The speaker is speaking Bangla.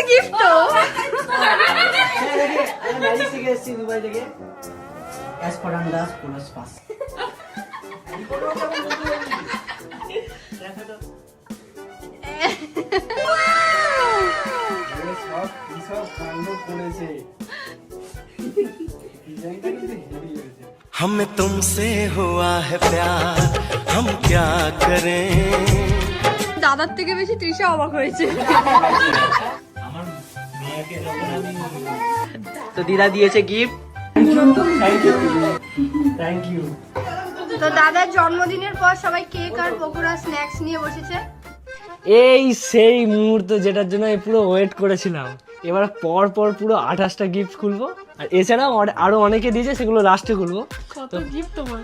গিফট তো আমি বাড়ি থেকে এসেছি দুবাই থেকে এসপারান্ডাস পুলাস পাস সব কি সব কাণ্ড করেছে ডিজাইনটা কিন্তু হেভি হয়েছে हमें तुमसे हुआ है प्यार हम क्या करें দাদার থেকে বেশি তৃষা অবাক হয়েছে। আমার মেয়েকে যখন আমি তো দিদা দিয়েছে গিফট থ্যাংক ইউ তো দাদার জন্মদিনের পর সবাই কেক আর পকোড়া স্ন্যাক্স নিয়ে বসেছে। এই সেই মুহূর্ত যেটার জন্য আমি পুরো ওয়েট করেছিলাম। এবার পর পর পুরো 28টা গিফট খুলবো, আর এছাড়াও আরো অনেকে দিয়েছে, সেগুলো লাস্টে খুলবো। কত গিফট তোমার।